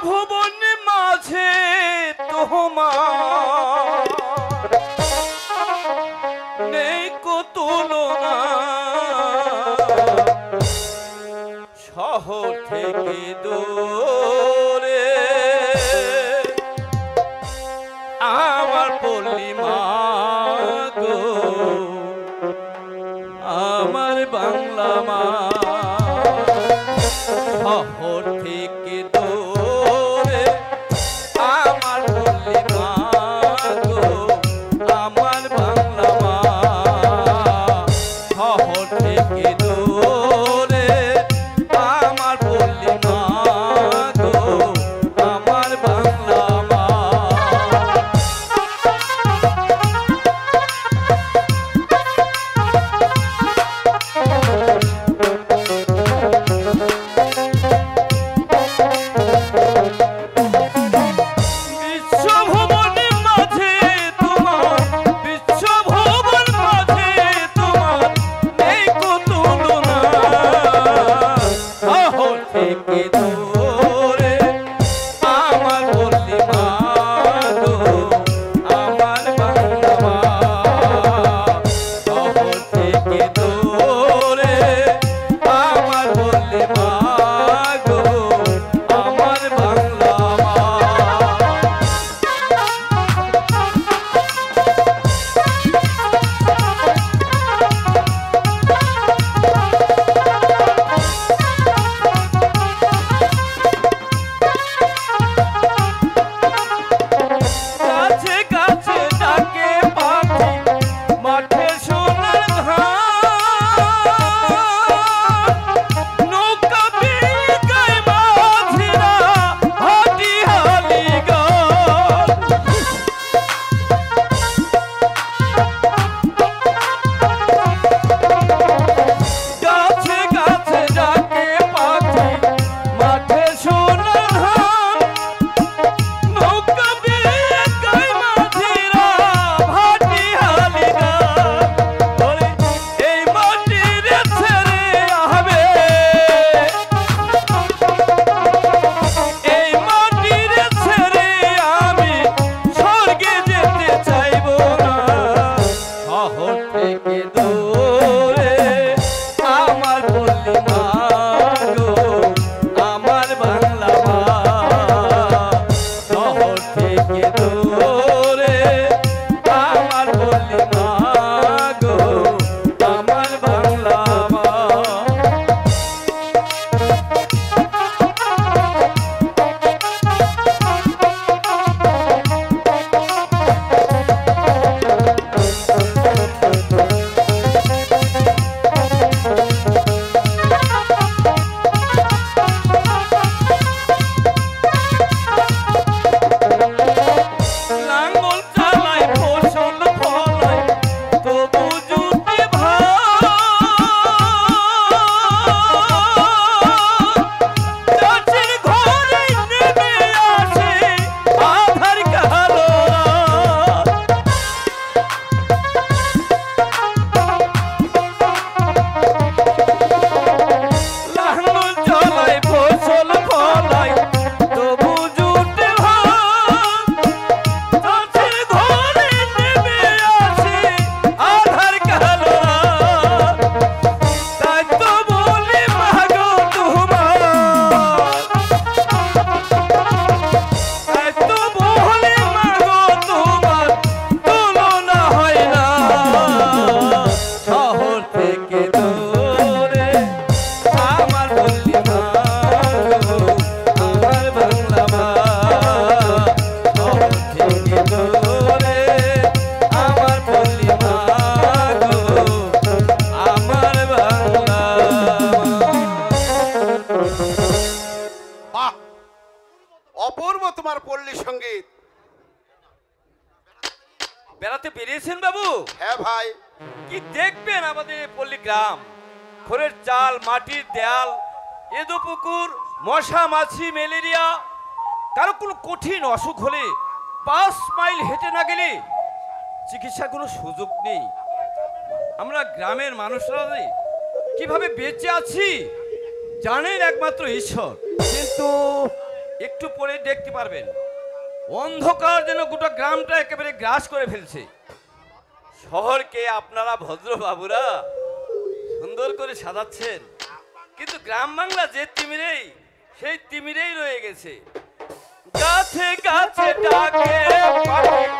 ভুবন মাঝে তোমার নেই কো তুলনা, শহর থেকে দূরে আমার পল্লী মা গো, আমার বাংলা মা। শহর থেকে দূরে আমার পল্লী মা গো, আমার বাংলা মা। শহর থেকে দূরে আমার পল্লী মা গো, আমার বাংলা মা। বেড়াতে বেরিয়েছেন বাবু? হ্যাঁ ভাই। কি দেখবেন আমাদের পল্লী গ্রাম, খড়ের চাল, মাটির দেয়াল, এদো পুকুর, মশা মাছি, ম্যালেরিয়া। কারো কোনো কঠিন অসুখ হলে 5 মাইল হেঁটে না গেলে চিকিৎসার কোনো সুযোগ নেই। আমরা গ্রামের মানুষরা কিভাবে বেঁচে আছি জানেন একমাত্র ঈশ্বর। কিন্তু একটু পরে দেখতে পারবেন অন্ধকার যেন গোটা গ্রামটা একেবারে গ্রাস করে ফেলছে। শহরকে আপনারা ভদ্রবাবুরা সুন্দর করে সাজাচ্ছেন, কিন্তু গ্রাম বাংলা যে তিমিরেই সেই তিমিরেই রয়ে গেছে। গাছে গাছে ডাকে পাখি